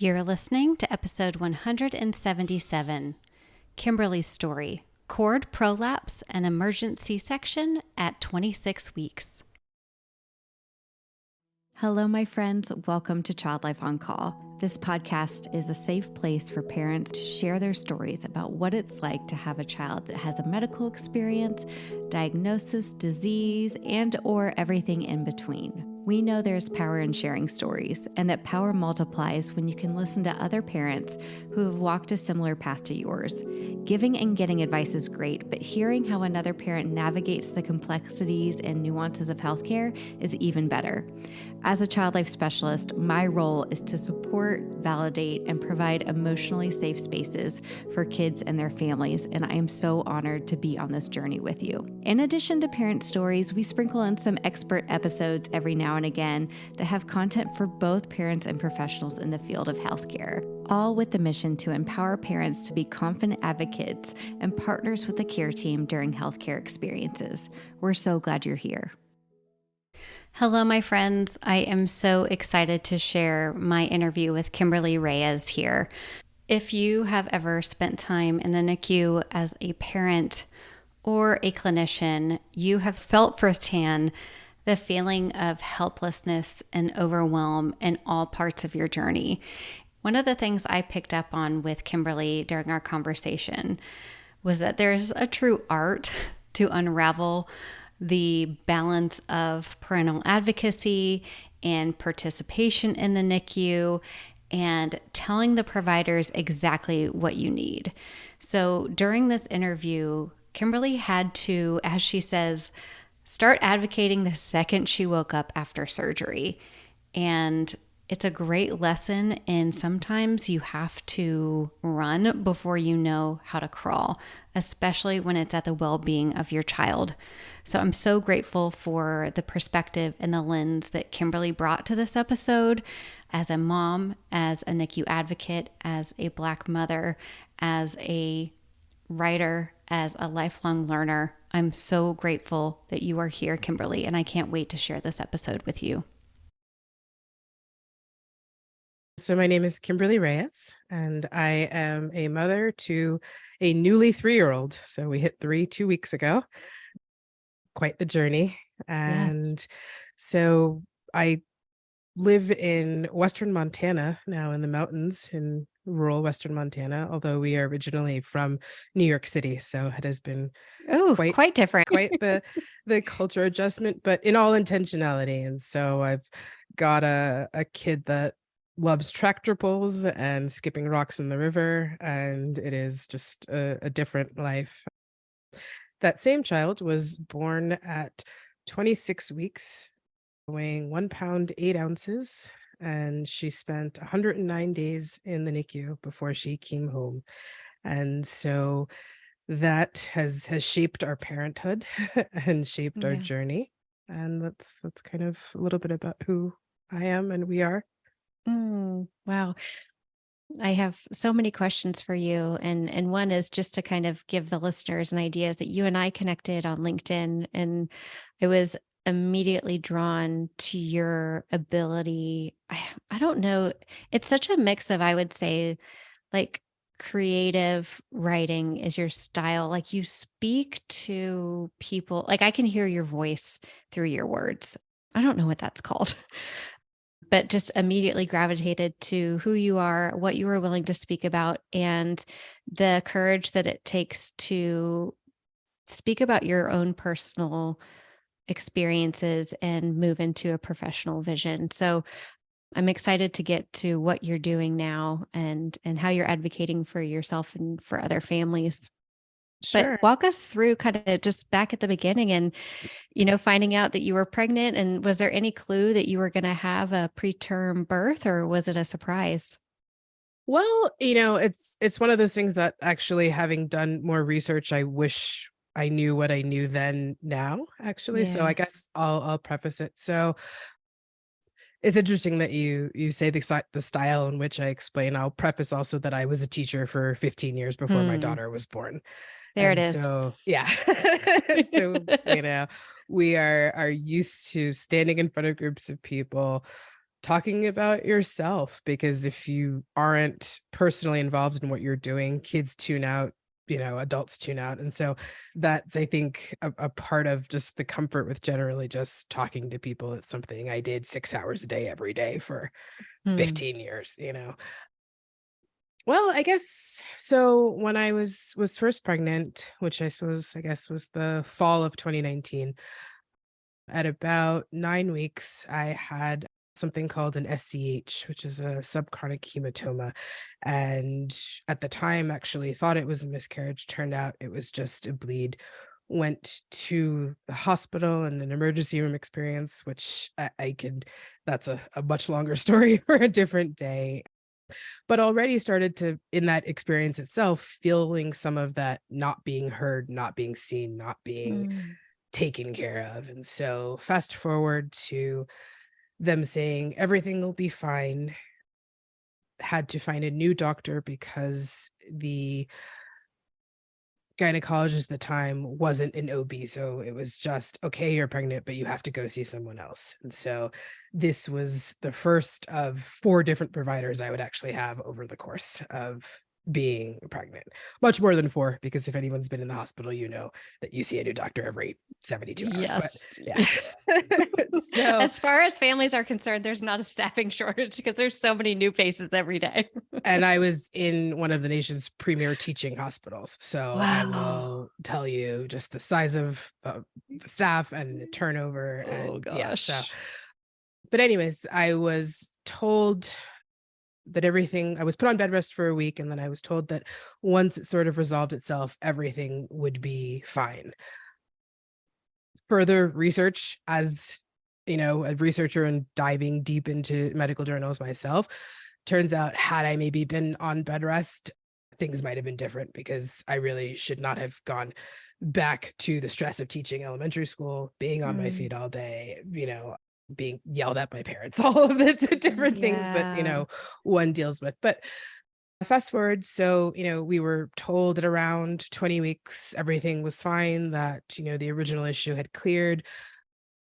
You're listening to episode 177, Kimberly's story, cord prolapse and emergent C-section at 26 weeks. Hello, my friends. Welcome to Child Life on Call. This podcast is a safe place for parents to share their stories about what it's like to have a child that has a medical experience, diagnosis, disease, and or everything in between. We know there's power in sharing stories, and that power multiplies when you can listen to other parents who have walked a similar path to yours. Giving and getting advice is great, but hearing how another parent navigates the complexities and nuances of healthcare is even better. As a child life specialist, my role is to support, validate, and provide emotionally safe spaces for kids and their families, and I am so honored to be on this journey with you. In addition to parent stories, we sprinkle in some expert episodes every now and again that have content for both parents and professionals in the field of healthcare, all with the mission to empower parents to be confident advocates and partners with the care team during healthcare experiences. We're so glad you're here. Hello, my friends. I am so excited to share my interview with Kimberly Reyes here. If you have ever spent time in the NICU as a parent or a clinician, you have felt firsthand the feeling of helplessness and overwhelm in all parts of your journey. One of the things I picked up on with Kimberly during our conversation was that there's a true art to unravel the balance of parental advocacy and participation in the NICU and telling the providers exactly what you need. So during this interview, Kimberly had to, as she says, start advocating the second she woke up after surgery. And it's a great lesson in sometimes you have to run before you know how to crawl, especially when it's at the well-being of your child. So I'm so grateful for the perspective and the lens that Kimberly brought to this episode as a mom, as a NICU advocate, as a Black mother, as a writer, as a lifelong learner. I'm so grateful that you are here, Kimberly, and I can't wait to share this episode with you. So my name is Kimberly Reyes, and I am a mother to a newly 3-year-old. So we hit 3 2 weeks ago. Quite the journey. And so I live in Western Montana now, in the mountains in rural Western Montana, although we are originally from New York City. So it has been quite different. quite the culture adjustment, but in all intentionality. And so I've got a kid that loves tractor pulls and skipping rocks in the river, and it is just a different life. That same child was born at 26 weeks, weighing 1 pound, 8 ounces, and she spent 109 days in the NICU before she came home. And so that has shaped our parenthood and shaped our journey. And that's kind of a little bit about who I am and we are. Wow. I have so many questions for you. And one is just to kind of give the listeners an idea is that you and I connected on LinkedIn, and I was immediately drawn to your ability. I don't know. It's such a mix of, I would say, like creative writing is your style. Like you speak to people, like I can hear your voice through your words. I don't know what that's called. But just immediately gravitated to who you are, what you were willing to speak about, and the courage that it takes to speak about your own personal experiences and move into a professional vision. So I'm excited to get to what you're doing now and how you're advocating for yourself and for other families. Sure. But walk us through kind of just back at the beginning and, finding out that you were pregnant. And was there any clue that you were going to have a preterm birth, or was it a surprise? Well, it's one of those things that actually, having done more research, I wish I knew what I knew then now, actually. So I guess I'll preface it. So it's interesting that you say the style in which I explain. I'll preface also that I was a teacher for 15 years before my daughter was born. There And it is. so, yeah. So, we are used to standing in front of groups of people, talking about yourself, because if you aren't personally involved in what you're doing, kids tune out, adults tune out. And so that's, I think, a part of just the comfort with generally just talking to people. It's something I did 6 hours a day, every day for Hmm. 15 years. Well, I guess so. When I was first pregnant, which I guess was the fall of 2019, at about 9 weeks, I had something called an SCH, which is a subchronic hematoma. And at the time, actually thought it was a miscarriage. Turned out it was just a bleed. Went to the hospital and an emergency room experience, which I could, that's a much longer story for a different day. But already started to, in that experience itself, feeling some of that not being heard, not being seen, not being Mm. taken care of. And so fast forward to them saying everything will be fine. Had to find a new doctor because the gynecologist at the time wasn't an OB. So it was just, okay, you're pregnant, but you have to go see someone else. And so this was the first of 4 different providers I would actually have over the course of being pregnant. Much more than 4, because if anyone's been in the hospital, you know that you see a new doctor every 72 hours. But Yes. yeah. So, As far as families are concerned, there's not a staffing shortage because there's so many new faces every day. and I was in one of the nation's premier teaching hospitals. So I Wow. will tell you just the size of the staff and the turnover. Oh And yeah, so, gosh. but anyways, I was told that I was put on bed rest for a week. And then I was told that once it sort of resolved itself, everything would be fine. Further research, as a researcher and diving deep into medical journals myself, turns out had I maybe been on bed rest, things might have been different, because I really should not have gone back to the stress of teaching elementary school, being on my Mm. feet all day, being yelled at by parents, all of the different things that, Yeah. one deals with. But fast forward, so, we were told at around 20 weeks, everything was fine, that, the original issue had cleared.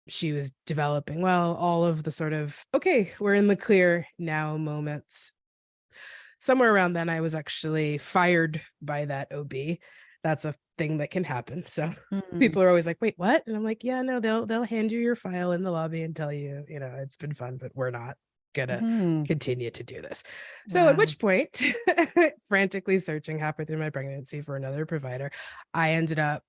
She was developing well, all of the sort of, okay, we're in the clear now moments. Somewhere around then, I was actually fired by that OB. That's a thing that can happen. So Mm. people are always like, wait, what? And I'm like, yeah, no, they'll hand you your file in the lobby and tell you, it's been fun, but we're not gonna Mm. continue to do this. So at Wow. which point, frantically searching halfway through my pregnancy for another provider, I ended up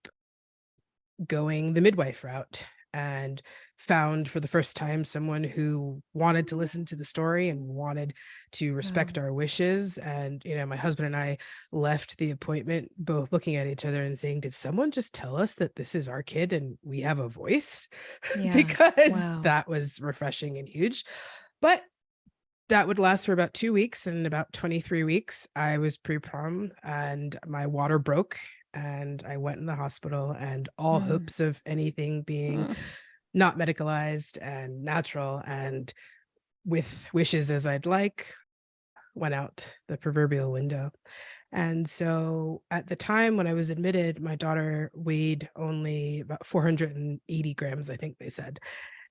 going the midwife route and found for the first time someone who wanted to listen to the story and wanted to Wow. respect our wishes. And my husband and I left the appointment both looking at each other and saying, did someone just tell us that this is our kid and we have a voice? Yeah. Because Wow. that was refreshing and huge. But that would last for about 2 weeks. And in about 23 weeks, I was pre-prom and my water broke and I went in the hospital, and all Mm. hopes of anything being Mm. not medicalized and natural and with wishes as I'd like went out the proverbial window. And so at the time when I was admitted, my daughter weighed only about 480 grams, I think they said,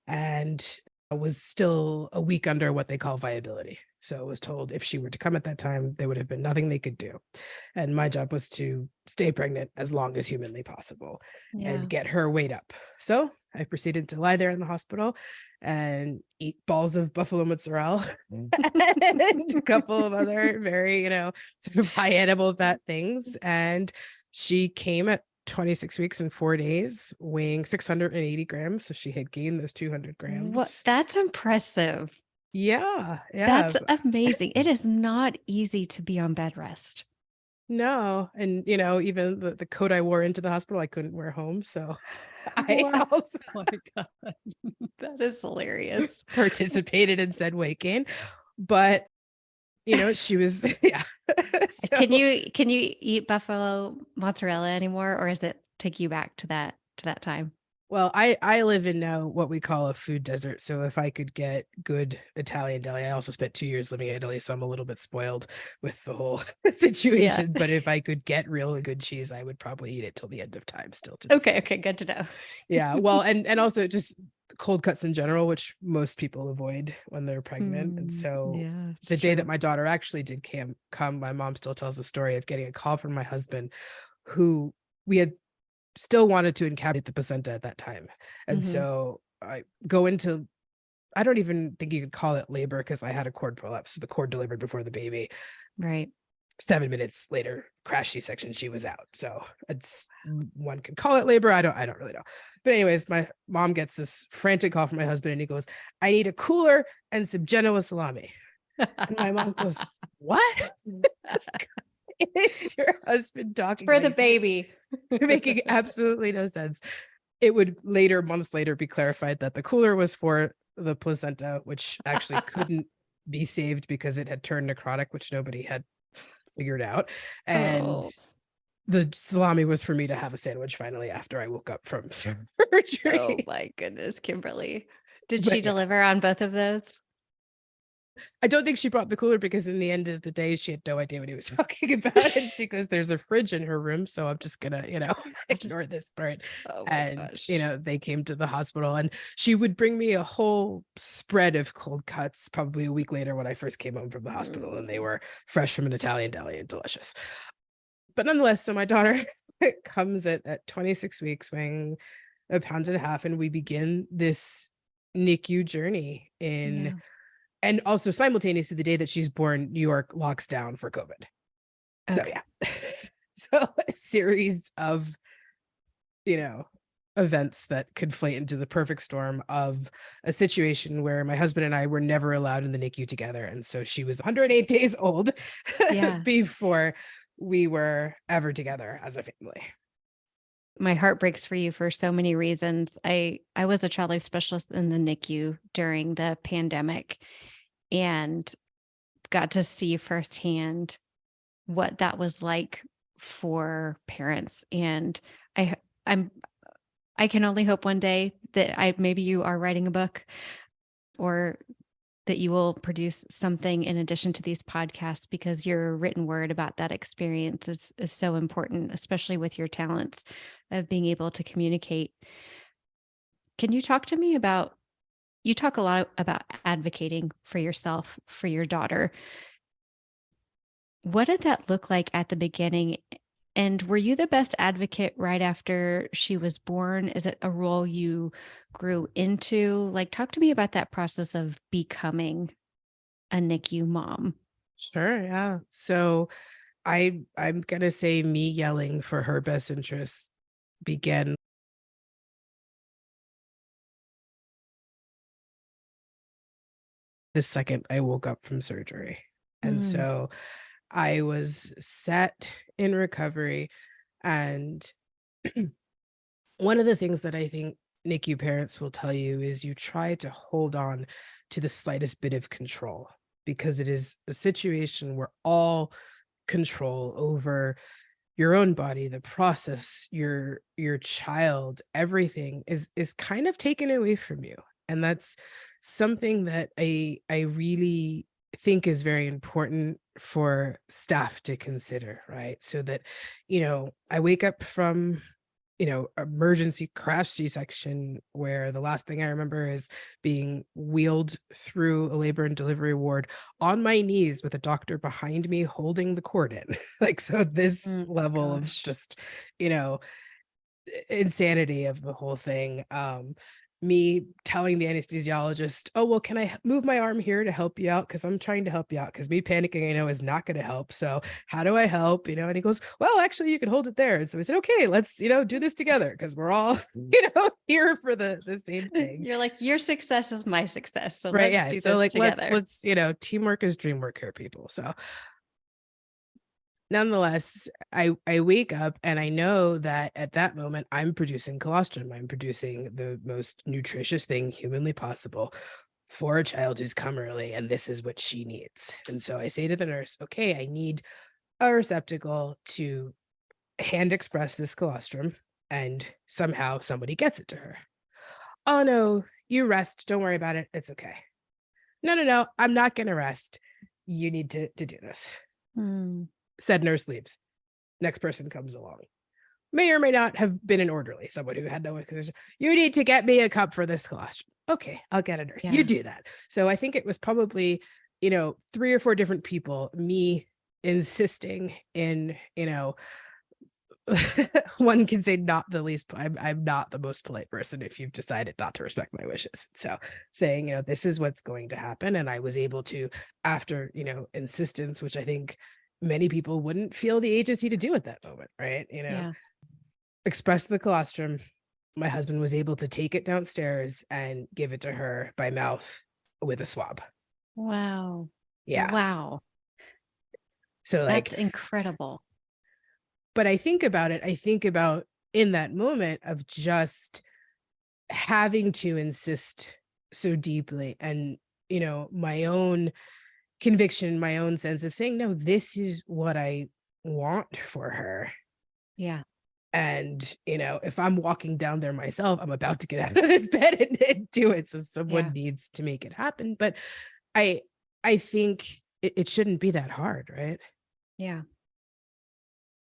and was still a week under what they call viability. So I was told if she were to come at that time, there would have been nothing they could do. And my job was to stay pregnant as long as humanly possible and Yeah. get her weight up. So I proceeded to lie there in the hospital and eat balls of buffalo mozzarella and a couple of other very, sort of high edible fat things. And she came at 26 weeks and 4 days, weighing 680 grams. So she had gained those 200 What? grams. That's impressive. Yeah. Yeah. That's amazing. It is not easy to be on bed rest. No. And, even the coat I wore into the hospital, I couldn't wear home. So I Wow. also Oh my God. That is hilarious. participated in said weight gain. But, she was, yeah. So Can you eat buffalo mozzarella anymore, or is it take you back to that time? Well, I live in now what we call a food desert. So if I could get good Italian deli, I also spent 2 years living in Italy, so I'm a little bit spoiled with the whole Yeah. situation. But if I could get really good cheese, I would probably eat it till the end of time still to this Okay. day. Okay. Good to know. Yeah. Well, and also just cold cuts in general, which most people avoid when they're pregnant. And so Yeah, it's the day that true. my daughter actually did come, my mom still tells the story of getting a call from my husband who we had still wanted to encapsulate the placenta at that time. And Hmm. so I go into, I don't even think you could call it labor because I had a cord prolapse. So the cord delivered before the baby. Right. 7 minutes later, crash C-section, she was out. So it's, one could call it labor. I don't really know. But anyways, my mom gets this frantic call from my husband and he goes, I need a cooler and some Genoa salami. And my mom goes, what? It's your husband talking For about the you baby. making absolutely no sense. It would later, months later, be clarified that the cooler was for the placenta, which actually couldn't be saved because it had turned necrotic, which nobody had figured out. And Oh. the salami was for me to have a sandwich finally after I woke up from Oh surgery. my goodness, Kimberly. Did she But yeah, deliver on both of those? I don't think she brought the cooler because in the end of the day, she had no idea what he was talking about. And she goes, there's a fridge in her room. So I'm just gonna, I just, ignore this part. oh my And, gosh. they came to the hospital and she would bring me a whole spread of cold cuts probably a week later when I first came home from the hospital and they Mm. were fresh from an Italian deli and delicious. But nonetheless, so my daughter comes at 26 weeks, weighing a pound and a half, and we begin this NICU journey in, Yeah. and also simultaneously the day that she's born, New York locks down for COVID. So Okay. yeah. So a series of, you know, events that conflate into the perfect storm of a situation where my husband and I were never allowed in the NICU together. And so she was 108 days old Yeah. before we were ever together as a family. My heart breaks for you for so many reasons. I was a child life specialist in the NICU during the pandemic and got to see firsthand what that was like for parents. And I I'm I can only hope one day that maybe you are writing a book or that you will produce something in addition to these podcasts because your written word about that experience is so important, especially with your talents of being able to communicate. Can you talk to me about you talk a lot about advocating for yourself, for your daughter. What did that look like at the beginning? And were you the best advocate right after she was born? Is it a role you grew into? Like, talk to me about that process of becoming a NICU mom. Sure, yeah. So I'm gonna say me yelling for her best interests began the second I woke up from surgery. And Mm, so I was set in recovery. And one of the things that I think NICU parents will tell you is you try to hold on to the slightest bit of control because it is a situation where all control over your own body, the process, your child, everything is kind of taken away from you. And that's something that I really think is very important for staff to consider, right? So that, I wake up from, emergency crash C-section where the last thing I remember is being wheeled through a labor and delivery ward on my knees with a doctor behind me holding the cord in. Like, so this level of gosh. just, you know, insanity of the whole thing. Me telling the anesthesiologist, "Oh, well, can I move my arm here to help you out? Because I'm trying to help you out. Because me panicking, I know, is not going to help. So how do I help?" And he goes, "Well, actually, you can hold it there." And so we said, "Okay, let's, do this together because we're all, here for the same thing." You're like, your success is my success. So Right. let's Yeah. do So this like together. let's, teamwork is dream work here, people. So nonetheless, I wake up and I know that at that moment I'm producing colostrum. I'm producing the most nutritious thing humanly possible for a child who's come early, and this is what she needs. And so I say to the nurse, "Okay, I need a receptacle to hand express this colostrum. and somehow somebody gets it to her. Oh no, you rest. Don't worry about it. It's okay. No, I'm not going to rest. You need to do this. Mm. Said nurse leaves. Next person comes along. May or may not have been an orderly, someone who had no inclination. You need to get me a cup for this colostrum. Okay, I'll get a nurse. Yeah. You do that. So I think it was probably, 3 or 4 different people, me insisting in, one can say not the least, I'm not the most polite person if you've decided not to respect my wishes. So saying, this is what's going to happen. And I was able to, after, insistence, which I think many people wouldn't feel the agency to do at that moment, right? Yeah. Express the colostrum. My husband was able to take it downstairs and give it to her by mouth with a swab. Wow. Yeah. Wow. So that's incredible. But I think about in that moment of just having to insist so deeply and, my own conviction, my own sense of saying, no, this is what I want for her. Yeah. And, if I'm walking down there myself, I'm about to get out of this bed and do it. So someone needs to make it happen. But I think it shouldn't be that hard, right? Yeah.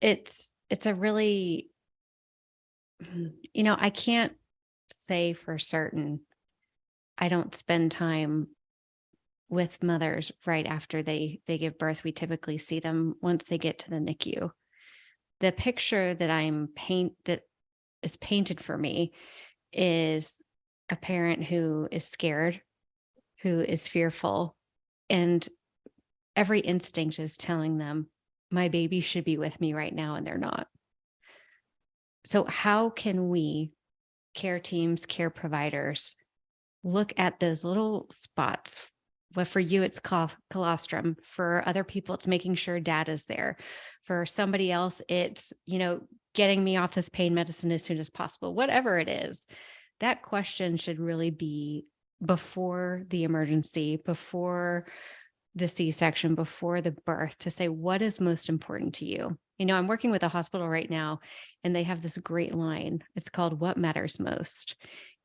It's a really, I can't say for certain. I don't spend time with mothers right after they give birth. We typically see them once they get to the NICU. The picture that is painted for me is a parent who is scared, who is fearful, and every instinct is telling them, my baby should be with me right now, and they're not. So how can we, care teams, care providers, look at those little spots? Well, for you, it's colostrum. For other people, it's making sure dad is there. For somebody else, it's, getting me off this pain medicine as soon as possible. Whatever it is, that question should really be before the emergency, before the C-section, before the birth, to say, what is most important to you? I'm working with a hospital right now, and they have this great line. It's called What Matters Most.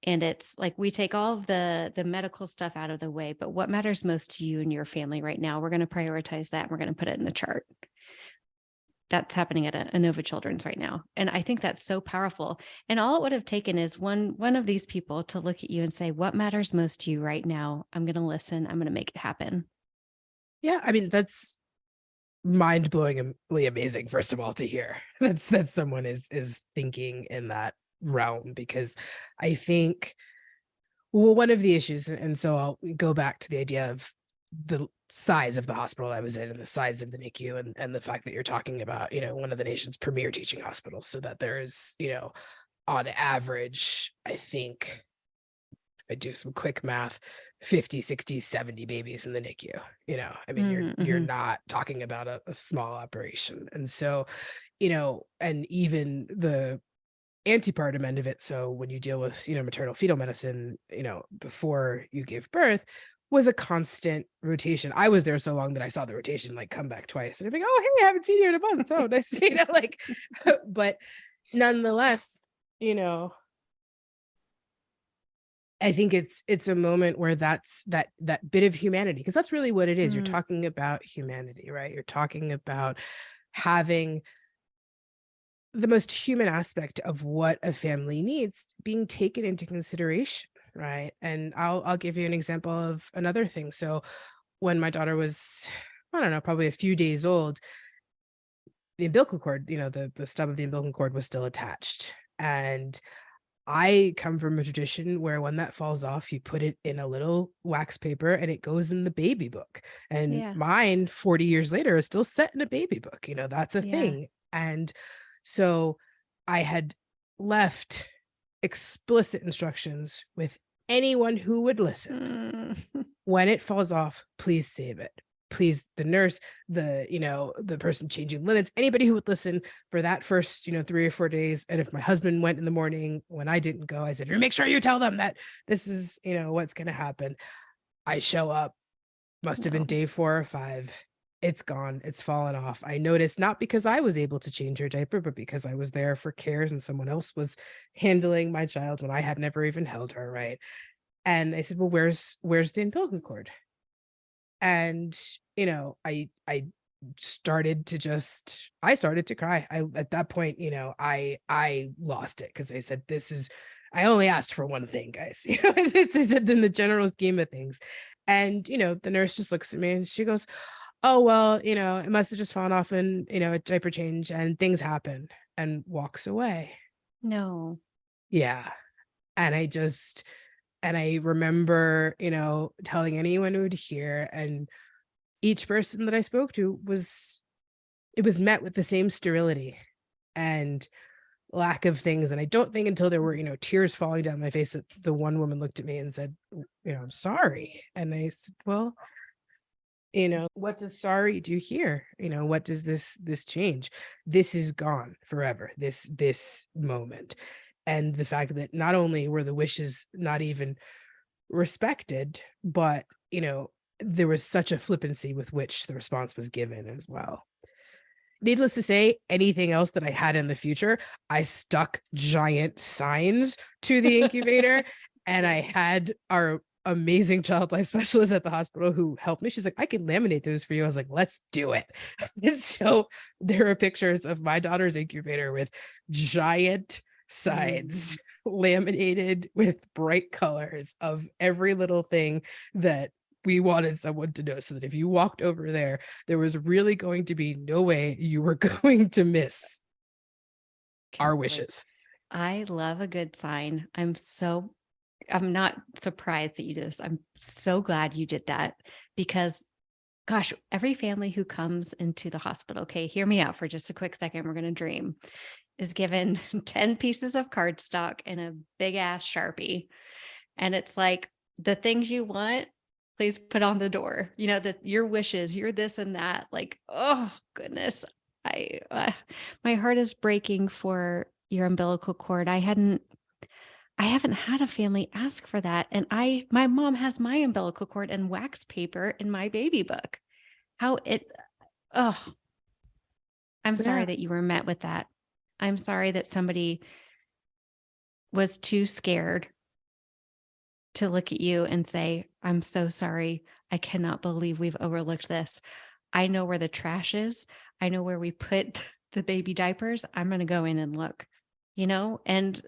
And it's like, we take all of the medical stuff out of the way, but what matters most to you and your family right now, we're going to prioritize that. And we're going to put it in the chart. That's happening at a Nova Children's right now. And I think that's so powerful. And all it would have taken is one of these people to look at you and say, what matters most to you right now? I'm going to listen. I'm going to make it happen. Yeah. I mean, that's mind-blowingly amazing, first of all, to hear that someone is thinking in that realm, because I think, well, one of the issues, and so I'll go back to the idea of the size of the hospital I was in and the size of the NICU and the fact that you're talking about, one of the nation's premier teaching hospitals, so that there is, on average, I think, if I do some quick math, 50, 60, 70 babies in the NICU. I mean, you're not talking about a small operation. And so, and even the antepartum end of it. So when you deal with, maternal fetal medicine, before you give birth, was a constant rotation. I was there so long that I saw the rotation like come back twice. And I'm like, oh, hey, I haven't seen you in a month. Oh, nice to, but nonetheless, I think it's a moment where that's that bit of humanity, because that's really what it is. You're talking about humanity, right? You're talking about having the most human aspect of what a family needs being taken into consideration, right? And I'll give you an example of another thing. So when my daughter was, I don't know, probably a few days old, the umbilical cord, the stub of the umbilical cord was still attached. And I come from a tradition where when that falls off, you put it in a little wax paper and it goes in the baby book. And mine 40 years later is still set in a baby book. That's a thing. And so I had left explicit instructions with anyone who would listen. When it falls off, please save it. Please, the nurse, the person changing linens, anybody who would listen for that first, 3 or 4 days. And if my husband went in the morning when I didn't go, I said, make sure you tell them that this is, what's going to happen. I show up, must have been day 4 or 5. it's gone. It's fallen off. I noticed not because I was able to change her diaper, but because I was there for cares and someone else was handling my child when I had never even held her, right? And I said, "Well, where's the umbilical cord?" And, I started to cry. At that point, I lost it because I said, I only asked for one thing, guys. This is in the general scheme of things. And, the nurse just looks at me and she goes, "Oh, well, it must have just fallen off in, a diaper change and things happen," and walks away. No. Yeah. And I remember, telling anyone who would hear, and each person that I spoke to it was met with the same sterility and lack of things. And I don't think until there were, tears falling down my face that the one woman looked at me and said, "I'm sorry." And I said, "Well, what does sorry do here? What does this change? This is gone forever, this moment." And the fact that not only were the wishes not even respected, but, there was such a flippancy with which the response was given as well. Needless to say, anything else that I had in the future, I stuck giant signs to the incubator, and I had our amazing child life specialist at the hospital who helped me. She's like, "I can laminate those for you." I was like, "Let's do it." And so there are pictures of my daughter's incubator with giant signs laminated with bright colors of every little thing that we wanted someone to know, so that if you walked over there, there was really going to be no way you were going to miss our Kimberly, wishes. I love a good sign. I'm not surprised that you did this. I'm so glad you did that because gosh, every family who comes into the hospital, okay, hear me out for just a quick second. We're going to dream, is given 10 pieces of cardstock and a big ass Sharpie. And it's like, the things you want, please put on the door, that your wishes, your this and that. Like, oh goodness. My heart is breaking for your umbilical cord. I haven't had a family ask for that. And my mom has my umbilical cord and wax paper in my baby book. Oh, I'm sorry Yeah. that you were met with that. I'm sorry that somebody was too scared to look at you and say, "I'm so sorry. I cannot believe we've overlooked this. I know where the trash is. I know where we put the baby diapers. I'm going to go in and look," and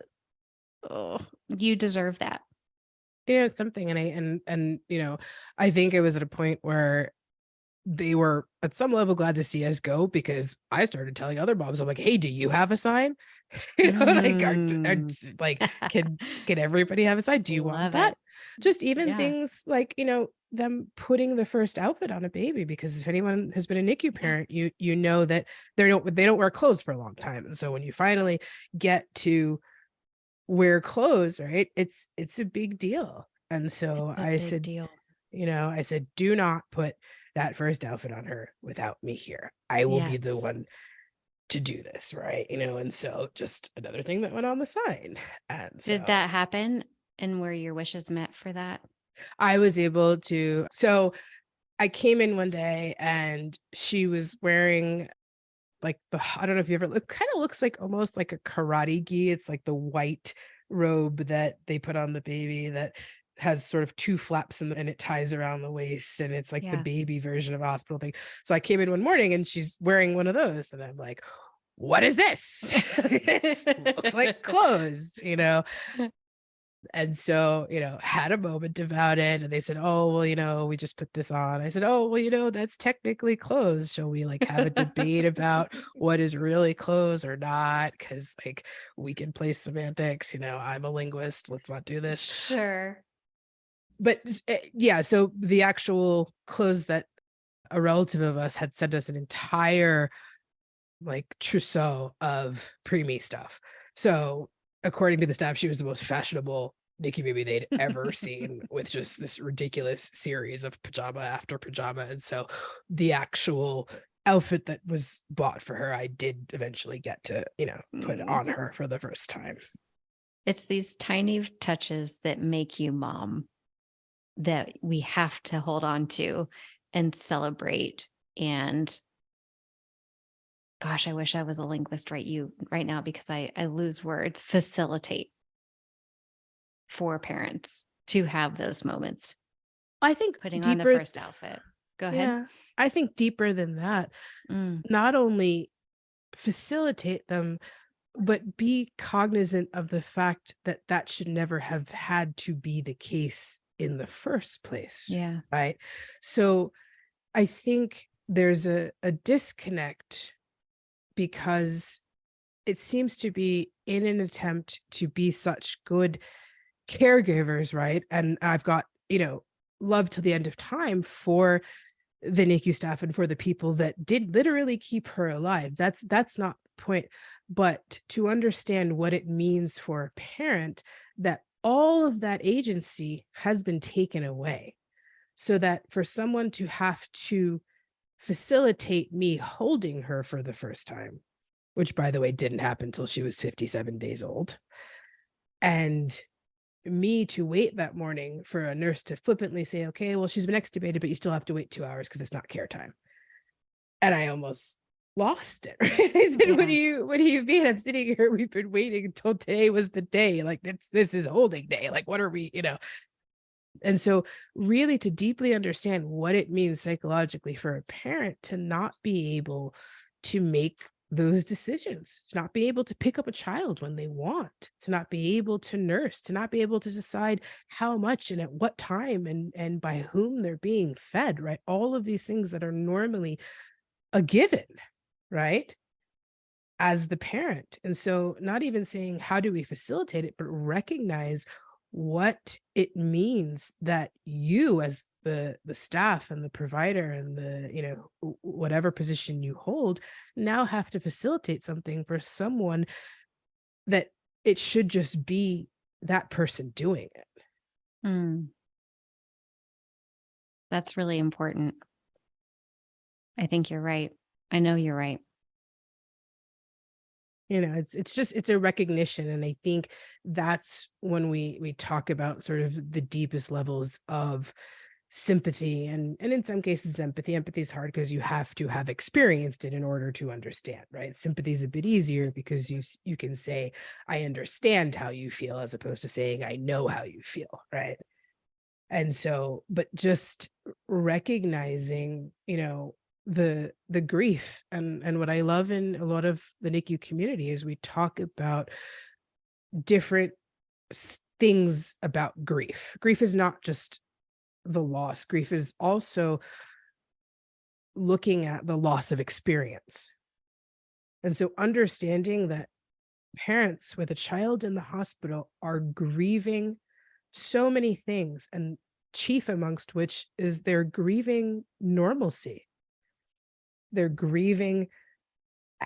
oh, you deserve that. Something. And I think it was at a point where they were at some level glad to see us go, because I started telling other moms, I'm like, "Hey, do you have a sign?" Mm. Like, can everybody have a sign? Do you want Love that? it. Just even Yeah. things like, them putting the first outfit on a baby, because if anyone has been a NICU Yeah. parent, you know that they don't wear clothes for a long time. And so when you finally get to wear clothes, right, it's a big deal. And It's so a big deal. I said, "Do not put that first outfit on her without me here. I will be the Yes. one to do this," right? And so just another thing that went on the sign. And Did so that happen? And were your wishes met for that? I was able to, so I came in one day and she was wearing like I don't know if you ever, it kind of looks like almost like a karate gi. It's like the white robe that they put on the baby that has sort of two flaps and it ties around the waist, and it's like the Yeah. baby version of a hospital thing. So I came in one morning and she's wearing one of those, and I'm like, "What is this?" This looks like clothes. And so, had a moment about it, and they said, "Oh, well, we just put this on." I said, "Oh, well, that's technically clothes. Shall we like have a debate about what is really clothes or not? Because like we can play semantics. I'm a linguist. Let's not do this." Sure. But yeah, so the actual clothes that a relative of us had sent us an entire like trousseau of preemie stuff. So according to the staff, she was the most fashionable NICU baby they'd ever seen, with just this ridiculous series of pajama after pajama. And so the actual outfit that was bought for her, I did eventually get to, put Mm. on her for the first time. It's these tiny touches that make you mom that we have to hold on to and celebrate. and gosh, I wish I was a linguist right now because I lose words. Facilitate for parents to have those moments. I think Putting on the deeper, first outfit. Go ahead. yeah, I think deeper than that, not only facilitate them, but be cognizant of the fact that that should never have had to be the case in the first place. Yeah. Right. So I think there's a disconnect because it seems to be in an attempt to be such good caregivers, right? And I've got, love to the end of time for the NICU staff and for the people that did literally keep her alive. That's not the point. But to understand what it means for a parent that all of that agency has been taken away. So that for someone to have to facilitate me holding her for the first time, which by the way didn't happen until she was 57 days old, and me to wait that morning for a nurse to flippantly say, okay, well, she's been extubated, but you still have to wait 2 hours because it's not care time. And I almost lost it. Right? I said, Yeah. what do you mean? I'm sitting here. We've been waiting until today was the day. Like this is holding day. Like, what are we, And so really to deeply understand what it means psychologically for a parent to not be able to make those decisions, to not be able to pick up a child when they want, to not be able to nurse, to not be able to decide how much and at what time and by whom they're being fed, right? All of these things that are normally a given, right? As the parent. And so not even saying how do we facilitate it, but recognize what it means that you as the staff and the provider and the whatever position you hold now have to facilitate something for someone that it should just be that person doing it. That's really important. I think you're right. I know you're right. It's a recognition. And I think that's when we talk about sort of the deepest levels of sympathy and in some cases empathy. Empathy is hard because you have to have experienced it in order to understand, right? Sympathy is a bit easier because you can say, I understand how you feel, as opposed to saying, I know how you feel, right? And so, but just recognizing, the grief and what I love in a lot of the NICU community is we talk about different things about grief. Grief is not just the loss. Grief is also looking at the loss of experience. And so understanding that parents with a child in the hospital are grieving so many things, and chief amongst which is they're grieving normalcy. They're grieving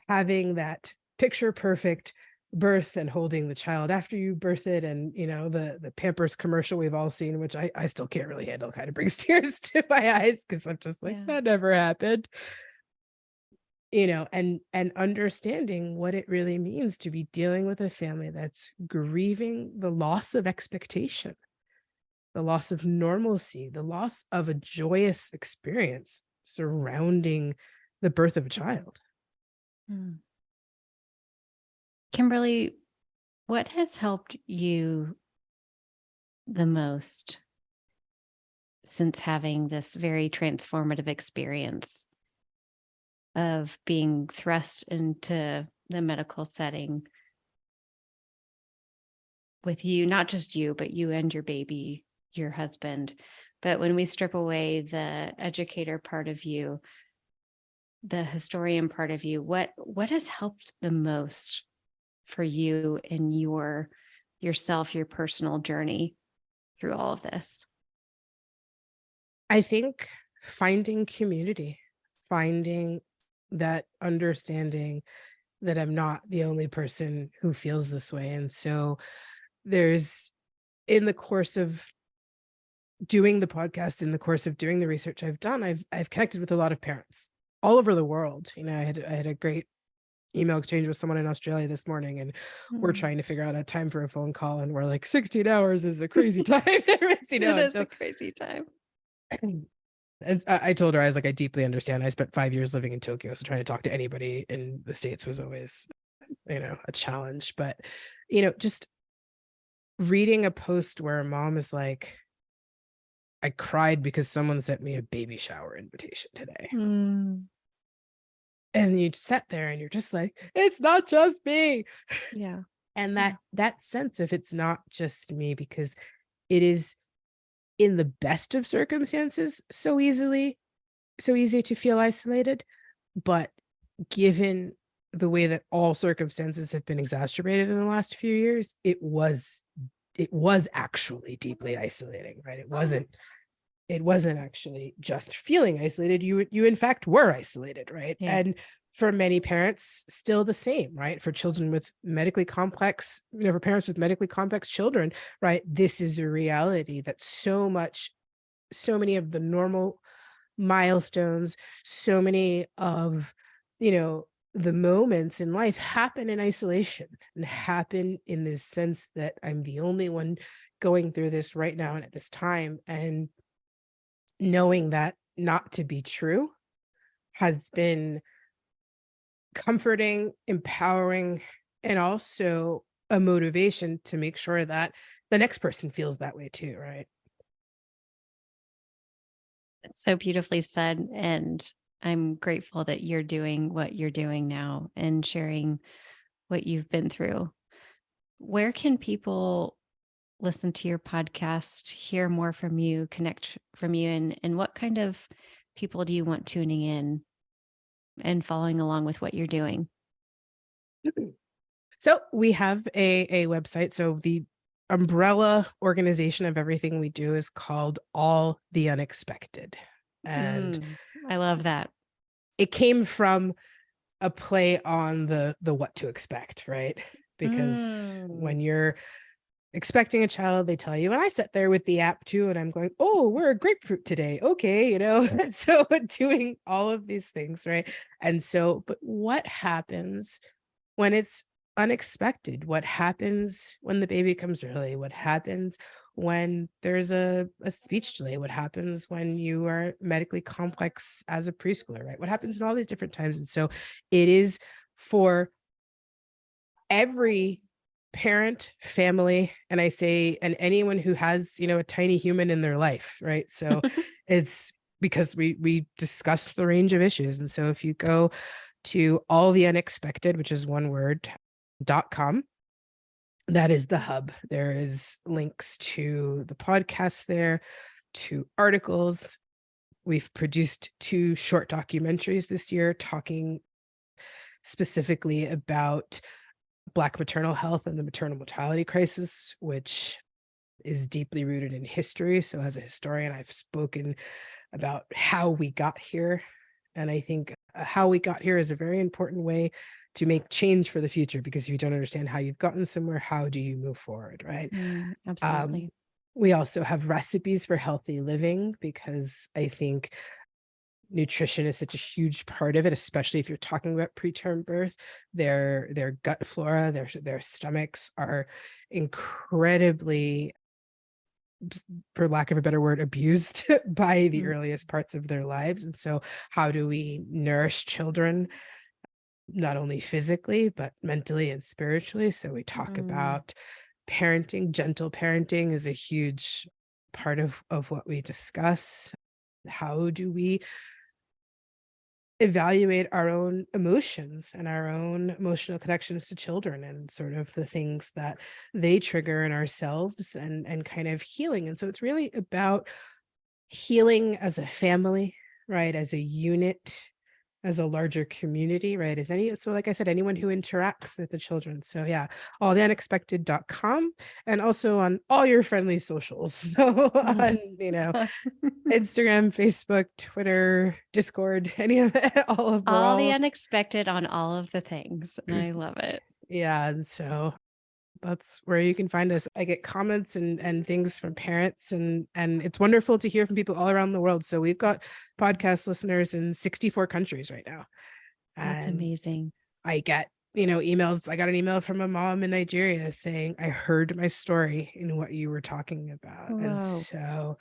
having that picture perfect birth and holding the child after you birth it. And, the Pampers commercial we've all seen, which I still can't really handle, kind of brings tears to my eyes because I'm just like, that never happened. And understanding what it really means to be dealing with a family that's grieving the loss of expectation, the loss of normalcy, the loss of a joyous experience surrounding the birth of a child. Kimberly, what has helped you the most since having this very transformative experience of being thrust into the medical setting with you, not just you, but you and your baby, your husband? But when we strip away the educator part of you, the historian part of you, what has helped the most for you in yourself, your personal journey through all of this? I think finding community, finding that understanding that I'm not the only person who feels this way. And so there's, in the course of doing the podcast, in the course of doing the research I've done, I've connected with a lot of parents all over the world. I had a great email exchange with someone in Australia this morning, and we're trying to figure out a time for a phone call, and we're like, 16 hours is a crazy time. It is a crazy time. And I told her, I was like, I deeply understand. I spent 5 years living in Tokyo, so trying to talk to anybody in the States was always, a challenge. But, just reading a post where a mom is like, I cried because someone sent me a baby shower invitation today. Mm, And you sat there and you're just like, it's not just me. yeah. And Yeah. that sense of it's not just me, because it is, in the best of circumstances, so easy to feel isolated. But given the way that all circumstances have been exacerbated in the last few years, it was actually deeply isolating, right? It wasn't actually just feeling isolated. You in fact were isolated, right? Yeah. And for many parents, still the same, right? For children with medically complex, for parents with medically complex children, right? This is a reality that so many of the normal milestones, so many of, the moments in life happen in isolation and happen in this sense that I'm the only one going through this right now and at this time. And knowing that not to be true has been comforting, empowering, and also a motivation to make sure that the next person feels that way too, right? It's so beautifully said. And I'm grateful that you're doing what you're doing now and sharing what you've been through. Where can people listen to your podcast, hear more from you, connect from you, and what kind of people do you want tuning in and following along with what you're doing? So we have a website. So the umbrella organization of everything we do is called All the Unexpected. And Mm, I love that. it came from a play on the what to expect, right? Because Mm. when you're expecting a child, they tell you, and I sat there with the app too, and I'm going, oh, we're a grapefruit today. Okay, and so doing all of these things, right? And so, but what happens when it's unexpected? What happens when the baby comes early? What happens when there's a speech delay? What happens when you are medically complex as a preschooler, right? What happens in all these different times? And so it is for every parent, family, and I say, and anyone who has, a tiny human in their life, right? So it's because we discuss the range of issues. And so if you go to all the unexpected, which is one word, .com, that is the hub. There is links to the podcast there, to articles. We've produced 2 short documentaries this year talking specifically about Black maternal health and the maternal mortality crisis, which is deeply rooted in history. So as a historian, I've spoken about how we got here. And I think how we got here is a very important way to make change for the future, because if you don't understand how you've gotten somewhere, how do you move forward, right? Mm, Um, absolutely. we also have recipes for healthy living, because I think nutrition is such a huge part of it, especially if you're talking about preterm birth. Their gut flora, their stomachs are incredibly, for lack of a better word, abused by the Mm, earliest parts of their lives. And so how do we nourish children, not only physically, but mentally and spiritually? So we talk mm, about parenting. Gentle parenting is a huge part of what we discuss. How do we evaluate our own emotions and our own emotional connections to children, and sort of the things that they trigger in ourselves, and kind of healing? And so it's really about healing as a family, right? As a unit, as a larger community, right? So like I said, anyone who interacts with the children. So yeah, alltheunexpected.com, and also on all your friendly socials. So on, mm. Instagram, Facebook, Twitter, Discord, any of it, all of we're All the all unexpected on all of the things. And I love it. yeah. And so that's where you can find us. I get comments and things from parents, and it's wonderful to hear from people all around the world. So we've got podcast listeners in 64 countries right now. That's And amazing. I get, emails. I got an email from a mom in Nigeria saying, I heard my story in what you were talking about. And Whoa. so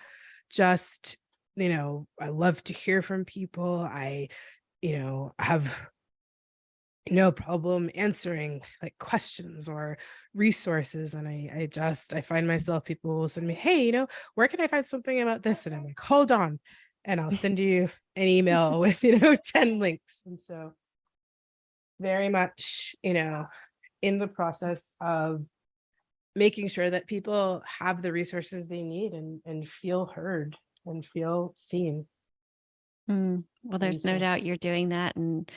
just I love to hear from people. Have no problem answering like questions or resources. And I find myself, people will send me, hey, where can I find something about this? And I'm like, hold on. And I'll send you an email with, 10 links. And so very much, in the process of making sure that people have the resources they need and feel heard and feel seen. Well, And there's no so, doubt you're doing that. And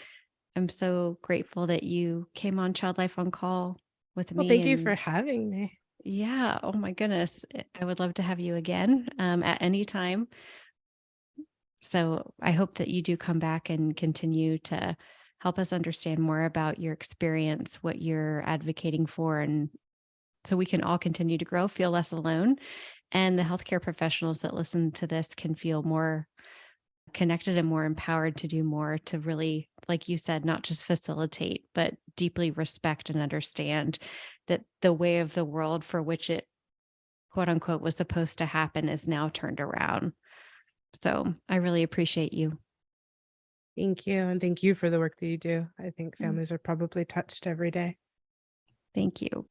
I'm so grateful that you came on Child Life on Call with well, me. thank you for And having me. yeah, oh my goodness, I would love to have you again at any time. So I hope that you do come back and continue to help us understand more about your experience, what you're advocating for, and so we can all continue to grow, feel less alone, and the healthcare professionals that listen to this can feel more connected and more empowered to do more to really, like you said, not just facilitate, but deeply respect and understand that the way of the world for which it quote unquote was supposed to happen is now turned around. So I really appreciate you. Thank you. And thank you for the work that you do. I think Mm, families are probably touched every day. Thank you.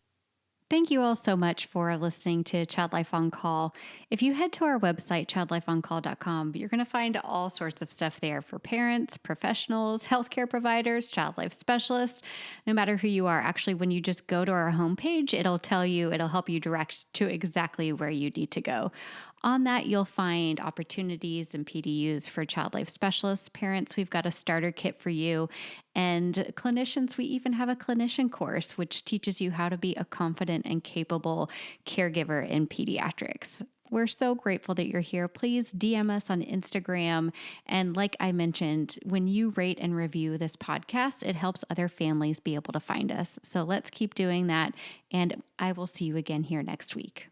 Thank you all so much for listening to Child Life on Call. If you head to our website, childlifeoncall.com, you're going to find all sorts of stuff there for parents, professionals, healthcare providers, child life specialists, no matter who you are. Actually, when you just go to our homepage, it'll help you direct to exactly where you need to go. On that, you'll find opportunities and PDUs for child life specialists. Parents, we've got a starter kit for you. And clinicians, we even have a clinician course, which teaches you how to be a confident and capable caregiver in pediatrics. We're so grateful that you're here. Please DM us on Instagram. And like I mentioned, when you rate and review this podcast, it helps other families be able to find us. So let's keep doing that. And I will see you again here next week.